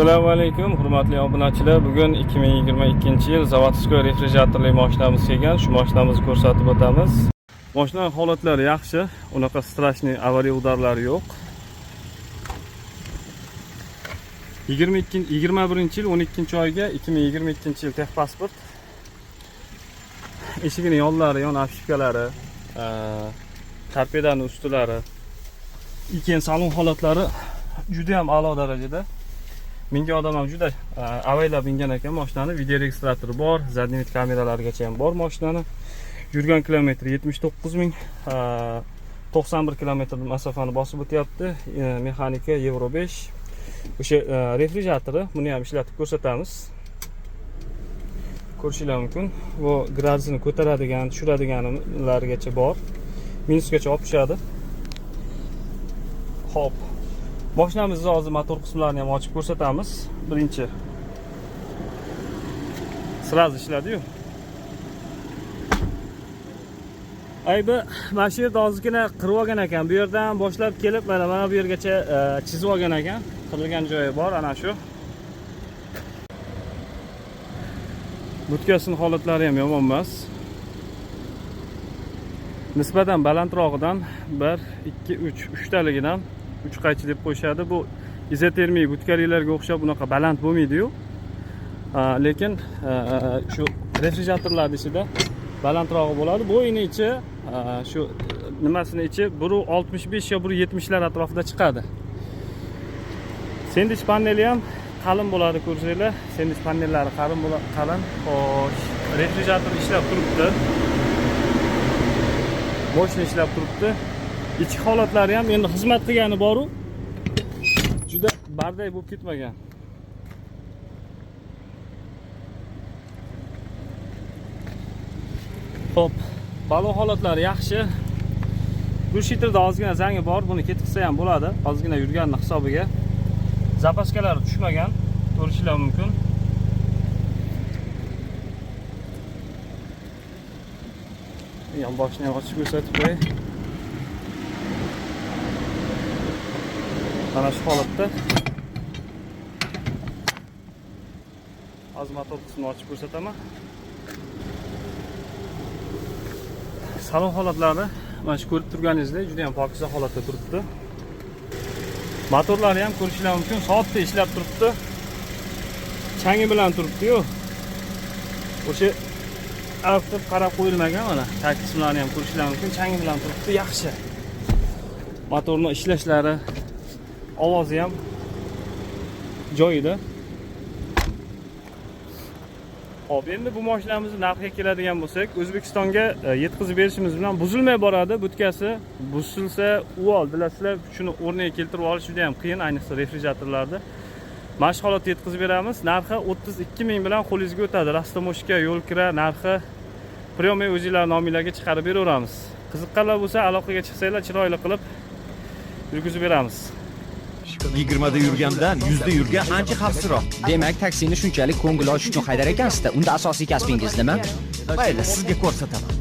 Assalomu alaykum, hurmatli obunachilar. Bugun 2022-yil zavodskoy refrigeratorli mashinamiz kelgan. Shu mashinamizni ko'rsatib o'tamiz. Mashinaning holatlari yaxshi, unaqa strashniy avariya udarlari yo'q. 21-yil 12-oyga 2022-yil texpasport. Eshigining yonlari, yon afishkalari, torpedaning ustilari, ikkinchi salon holatlari juda ham a'lo darajada. Menga odam ham juda avaylab bingan ekan mashinani. Video registratori bor, zadniyat kameralarigacha ham bor mashinani. Yurgan kilometri 79.000, 91 kilometr masofani bosib o'tyapti. Mexanika Euro 5. O'sha refrigeratori, buni ham ishlatib ko'rsatamiz. Ko'rishingiz mumkin. Bu gradusini ko'taradigan, tushiradiganlargacha bor. Minusgacha olib tushadi. Xo'p. Mashinamizning hozir motor qismlarini ham ochib ko'rsatamiz. Birinchi sraz ishladi-yu. Aybi mana shu yerda ozgina qirib olgan ekan. Bu yerdan boshlab kelib mana bu yergacha chizib olgan ekan. Qirilgan joyi bor, ana shu. Butkasining holatlari ham yomon emas. Nisbatan balandrog'idan 1, 2, 3 taligidan 3 qaychi deb qo'yishadi. Bu izotermik butkalilarga o'xshab unaqa baland bo'lmaydi-yu. Lekin shu refrigeratorlar ichida balandrog'i bo'ladi. Bu o'yini ichi shu nimasini ichi 1.65 yo 1.70 lar atrofida chiqadi. Sendich paneli ham qalin bo'ladi, ko'rsanglar. Sendich panellari qalin. Xo'sh, refrigerator ishlab turibdi. Moshina ishlab turibdi. Ichki holatlari ham endi xizmat qilgani bor-u, juda barday bo'lib ketmagan. Xo'p, balon holatlari yaxshi. Gulshitrda ozgina zangi bor, buni ketqizsa ham bo'ladi. Ozgina yurganning hisobiga. Zapaskalari tushmagan, ko'rishingiz mumkin. Yon boshni ham ochib ko'rsatib qo'yay. Mana shu holatda hozir motor qismini ochib ko'rsataman. Salon holatlari mana shu ko'rib turganingizdek juda ham pokiza holatda turibdi. Motorlari ham ko'rishingiz mumkin, soatda ishlab turibdi. Changi bilan turibdi-yu. O'sha avtib qarab qo'yilmagan, mana tag qismlarini ham ko'rishingiz mumkin, changi bilan turibdi, yaxshi. Motorning ishlashlari, ovozi ham joyida. Hop, endi bu mashinamizni narxiga keladigan bo'lsak, O'zbekistonga yetkazib berishimiz bilan buzilmay boradi. Butkasi buzilsa, u oldilar, shuni o'rniga keltirib olish juda ham qiyin, ayniqsa refrigeratorlarda. Mana shu holatda yetkazib beramiz. Narxi 32 ming bilan qo'lingizga o'tadi. Rastomoshka, yo'l kira narxi pryomiy o'zingizlar nomingizga chiqarib beraveramiz. Qiziqqanlar bo'lsa, aloqaga chiqsanglar, chiroyli qilib yurgizib beramiz. 20 da yurgandan 100 da yurgan ancha xavfsizroq. Demak, taksini shunchalik ko'ngil ochish uchun haydar ekansizda. Unda asosiy kasbingiz nima? Mayli, sizga ko'rsataman.